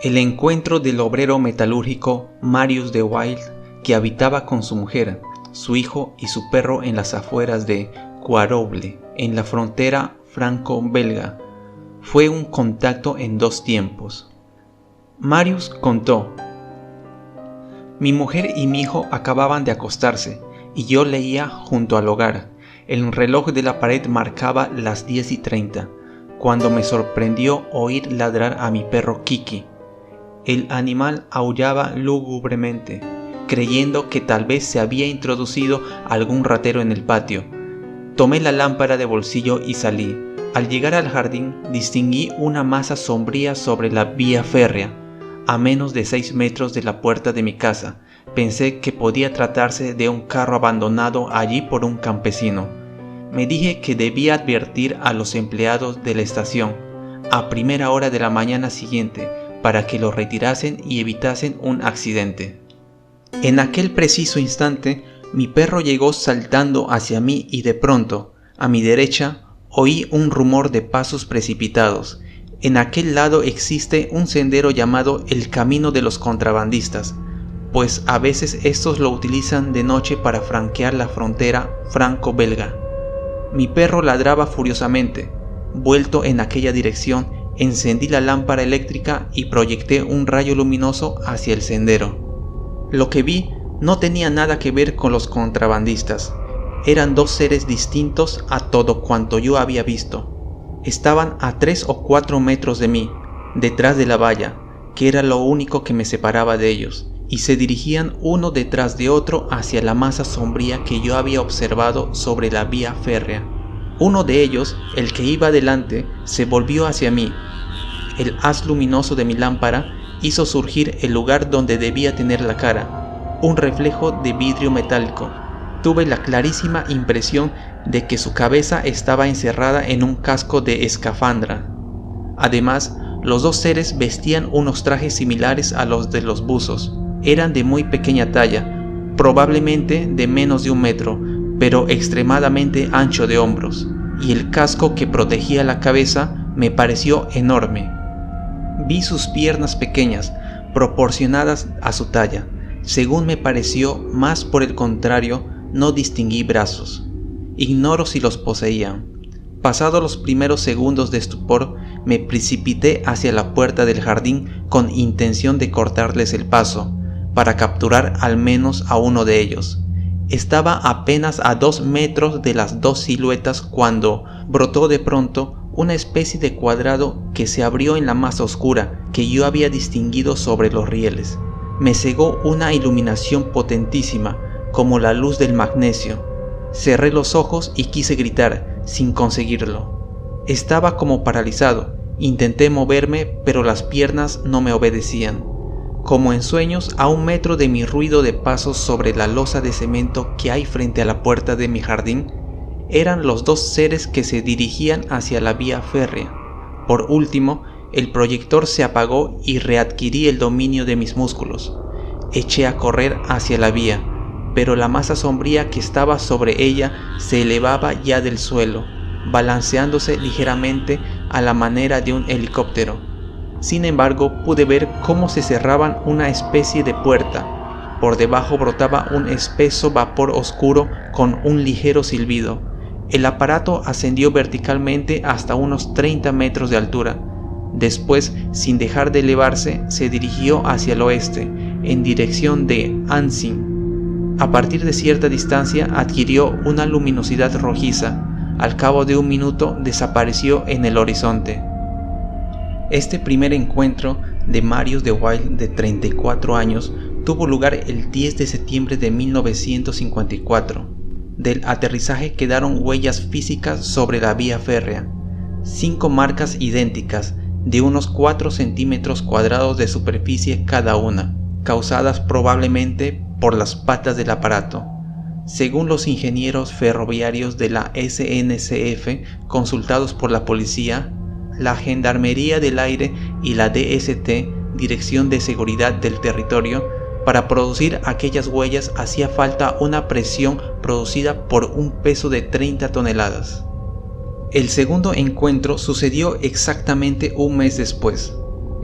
El encuentro del obrero metalúrgico Marius de Wilde, que habitaba con su mujer, su hijo y su perro en las afueras de Quarouble, en la frontera franco-belga, fue un contacto en dos tiempos. Marius contó: mi mujer y mi hijo acababan de acostarse y yo leía junto al hogar. El reloj de la pared marcaba las 10:30, cuando me sorprendió oír ladrar a mi perro Kiki. El animal aullaba lúgubremente, creyendo que tal vez se había introducido algún ratero en el patio. Tomé la lámpara de bolsillo y salí. Al llegar al jardín, distinguí una masa sombría sobre la vía férrea, a menos de 6 metros de la puerta de mi casa. Pensé que podía tratarse de un carro abandonado allí por un campesino. Me dije que debía advertir a los empleados de la estación a primera hora de la mañana siguiente para que lo retirasen y evitasen un accidente. En aquel preciso instante, mi perro llegó saltando hacia mí y de pronto, a mi derecha, oí un rumor de pasos precipitados. En aquel lado existe un sendero llamado el Camino de los Contrabandistas, pues a veces estos lo utilizan de noche para franquear la frontera franco-belga. Mi perro ladraba furiosamente. Vuelto en aquella dirección, encendí la lámpara eléctrica y proyecté un rayo luminoso hacia el sendero. Lo que vi no tenía nada que ver con los contrabandistas. Eran dos seres distintos a todo cuanto yo había visto. Estaban a 3 o 4 metros de mí, detrás de la valla, que era lo único que me separaba de ellos, y se dirigían uno detrás de otro hacia la masa sombría que yo había observado sobre la vía férrea. Uno de ellos, el que iba delante, se volvió hacia mí. El haz luminoso de mi lámpara hizo surgir el lugar donde debía tener la cara, un reflejo de vidrio metálico. Tuve la clarísima impresión de que su cabeza estaba encerrada en un casco de escafandra. Además, los dos seres vestían unos trajes similares a los de los buzos. Eran de muy pequeña talla, probablemente de menos de 1 metro, pero extremadamente ancho de hombros, y el casco que protegía la cabeza me pareció enorme. Vi sus piernas pequeñas, proporcionadas a su talla. Según me pareció, más por el contrario, no distinguí brazos. Ignoro si los poseían. Pasados los primeros segundos de estupor, me precipité hacia la puerta del jardín con intención de cortarles el paso, para capturar al menos a uno de ellos. Estaba apenas a 2 metros de las dos siluetas cuando brotó de pronto una especie de cuadrado que se abrió en la masa oscura que yo había distinguido sobre los rieles. Me cegó una iluminación potentísima, como la luz del magnesio. Cerré los ojos y quise gritar, sin conseguirlo. Estaba como paralizado. Intenté moverme, pero las piernas no me obedecían. Como en sueños, a 1 metro de mi ruido de pasos sobre la losa de cemento que hay frente a la puerta de mi jardín, eran los dos seres que se dirigían hacia la vía férrea. Por último, el proyector se apagó y readquirí el dominio de mis músculos. Eché a correr hacia la vía, pero la masa sombría que estaba sobre ella se elevaba ya del suelo, balanceándose ligeramente a la manera de un helicóptero. Sin embargo, pude ver cómo se cerraban una especie de puerta. Por debajo brotaba un espeso vapor oscuro con un ligero silbido. El aparato ascendió verticalmente hasta unos 30 metros de altura. Después, sin dejar de elevarse, se dirigió hacia el oeste, en dirección de Annecy. A partir de cierta distancia adquirió una luminosidad rojiza. Al cabo de 1 minuto desapareció en el horizonte. Este primer encuentro de Marius de Wilde, de 34 años, tuvo lugar el 10 de septiembre de 1954. Del aterrizaje quedaron huellas físicas sobre la vía férrea, 5 marcas idénticas, de unos 4 centímetros cuadrados de superficie cada una, causadas probablemente por las patas del aparato. Según los ingenieros ferroviarios de la SNCF consultados por la policía, la Gendarmería del Aire y la DST, Dirección de Seguridad del Territorio, para producir aquellas huellas hacía falta una presión producida por un peso de 30 toneladas. El segundo encuentro sucedió exactamente 1 mes después.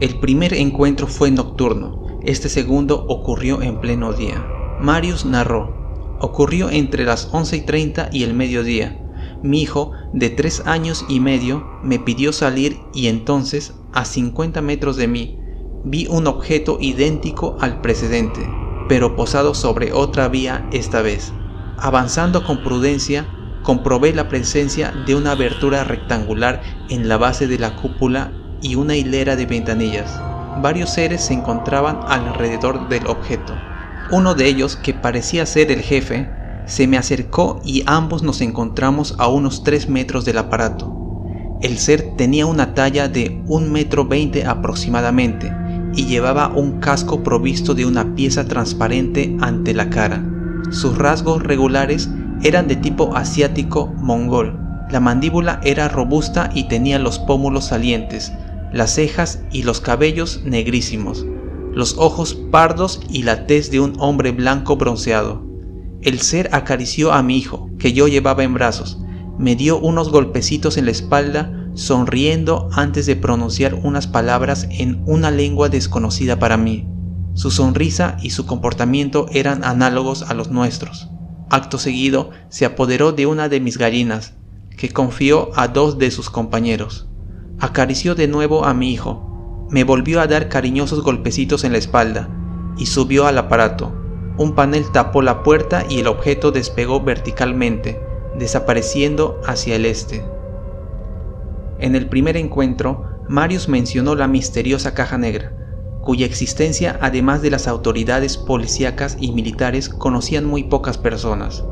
El primer encuentro fue nocturno, este segundo ocurrió en pleno día. Marius narró: ocurrió entre las 11:30 y el mediodía. Mi hijo, de 3 años y medio, me pidió salir y entonces, a 50 metros de mí, vi un objeto idéntico al precedente, pero posado sobre otra vía esta vez. Avanzando con prudencia, comprobé la presencia de una abertura rectangular en la base de la cúpula y una hilera de ventanillas. Varios seres se encontraban alrededor del objeto. Uno de ellos, que parecía ser el jefe, se me acercó y ambos nos encontramos a unos 3 metros del aparato. El ser tenía una talla de 1,20 m aproximadamente y llevaba un casco provisto de una pieza transparente ante la cara. Sus rasgos regulares eran de tipo asiático mongol. La mandíbula era robusta y tenía los pómulos salientes, las cejas y los cabellos negrísimos, los ojos pardos y la tez de un hombre blanco bronceado. El ser acarició a mi hijo, que yo llevaba en brazos, me dio unos golpecitos en la espalda, sonriendo antes de pronunciar unas palabras en una lengua desconocida para mí. Su sonrisa y su comportamiento eran análogos a los nuestros. Acto seguido, se apoderó de una de mis gallinas, que confió a 2 de sus compañeros. Acarició de nuevo a mi hijo, me volvió a dar cariñosos golpecitos en la espalda y subió al aparato. Un panel tapó la puerta y el objeto despegó verticalmente, desapareciendo hacia el este. En el primer encuentro, Marius mencionó la misteriosa caja negra, cuya existencia, además de las autoridades policíacas y militares, conocían muy pocas personas.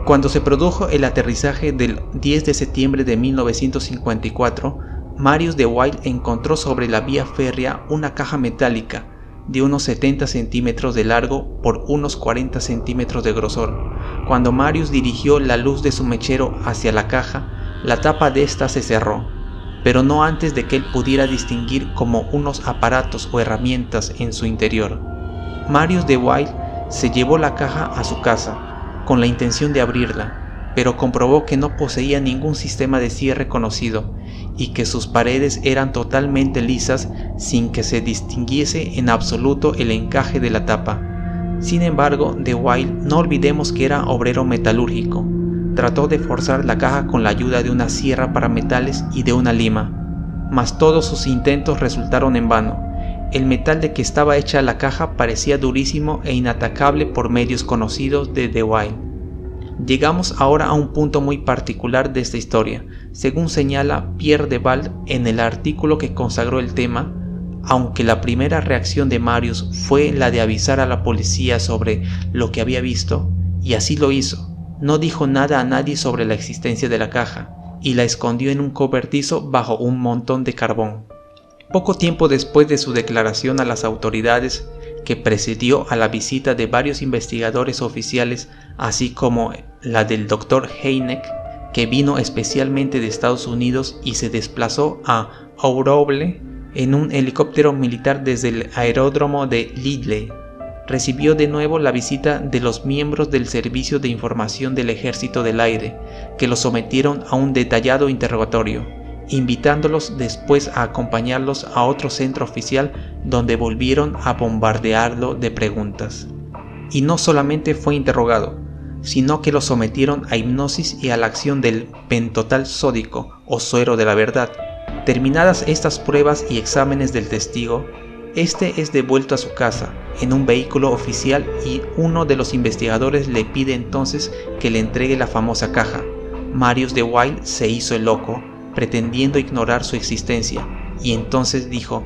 Cuando se produjo el aterrizaje del 10 de septiembre de 1954, Marius de Wild encontró sobre la vía férrea una caja metálica de unos 70 centímetros de largo por unos 40 centímetros de grosor. Cuando Marius dirigió la luz de su mechero hacia la caja, la tapa de esta se cerró, pero no antes de que él pudiera distinguir como unos aparatos o herramientas en su interior. Marius de Wild se llevó la caja a su casa, con la intención de abrirla, pero comprobó que no poseía ningún sistema de cierre conocido y que sus paredes eran totalmente lisas sin que se distinguiese en absoluto el encaje de la tapa. Sin embargo, de Wild, no olvidemos que era obrero metalúrgico. Trató de forzar la caja con la ayuda de una sierra para metales y de una lima, mas todos sus intentos resultaron en vano. El metal de que estaba hecha la caja parecía durísimo e inatacable por medios conocidos de de Wild. Llegamos ahora a un punto muy particular de esta historia. Según señala Pierre de Val en el artículo que consagró el tema, aunque la primera reacción de Marius fue la de avisar a la policía sobre lo que había visto, y así lo hizo, no dijo nada a nadie sobre la existencia de la caja y la escondió en un cobertizo bajo un montón de carbón. Poco tiempo después de su declaración a las autoridades, que precedió a la visita de varios investigadores oficiales, así como la del Dr. Heineck, que vino especialmente de Estados Unidos y se desplazó a Grenoble en un helicóptero militar desde el aeródromo de Lille. Recibió de nuevo la visita de los miembros del Servicio de Información del Ejército del Aire, que lo sometieron a un detallado interrogatorio, invitándolos después a acompañarlos a otro centro oficial donde volvieron a bombardearlo de preguntas. Y no solamente fue interrogado, sino que lo sometieron a hipnosis y a la acción del pentotal sódico o suero de la verdad. Terminadas estas pruebas y exámenes del testigo, este es devuelto a su casa en un vehículo oficial y uno de los investigadores le pide entonces que le entregue la famosa caja. Marius de Wild se hizo el loco, pretendiendo ignorar su existencia, y entonces dijo: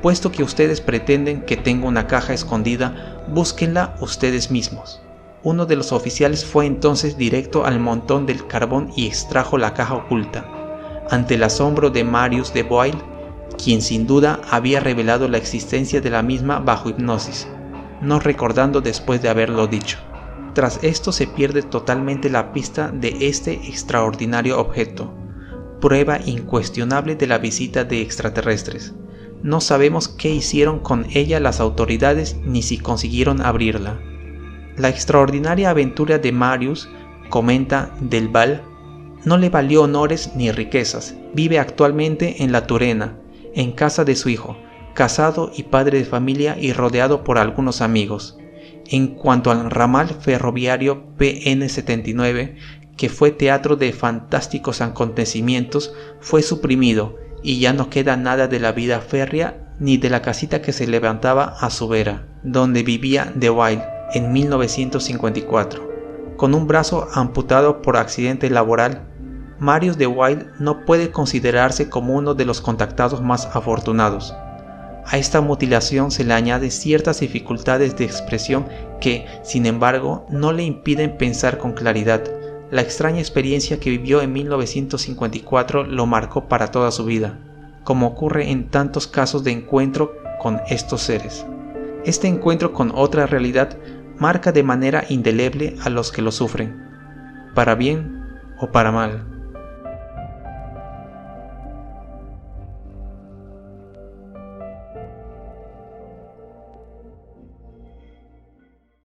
puesto que ustedes pretenden que tengo una caja escondida, búsquenla ustedes mismos. Uno de los oficiales fue entonces directo al montón del carbón y extrajo la caja oculta. Ante el asombro de Marius de Wild, quien sin duda había revelado la existencia de la misma bajo hipnosis, no recordando después de haberlo dicho. Tras esto se pierde totalmente la pista de este extraordinario objeto, prueba incuestionable de la visita de extraterrestres. No sabemos qué hicieron con ella las autoridades ni si consiguieron abrirla. La extraordinaria aventura de Marius, comenta Del Val, no le valió honores ni riquezas. Vive actualmente en La Turena, en casa de su hijo, casado y padre de familia y rodeado por algunos amigos. En cuanto al ramal ferroviario PN79, que fue teatro de fantásticos acontecimientos, fue suprimido y ya no queda nada de la vida férrea ni de la casita que se levantaba a su vera, donde vivía de Wilde en 1954. Con un brazo amputado por accidente laboral, Marius de Wilde no puede considerarse como uno de los contactados más afortunados. A esta mutilación se le añaden ciertas dificultades de expresión que, sin embargo, no le impiden pensar con claridad. La extraña experiencia que vivió en 1954 lo marcó para toda su vida, como ocurre en tantos casos de encuentro con estos seres. Este encuentro con otra realidad marca de manera indeleble a los que lo sufren, para bien o para mal.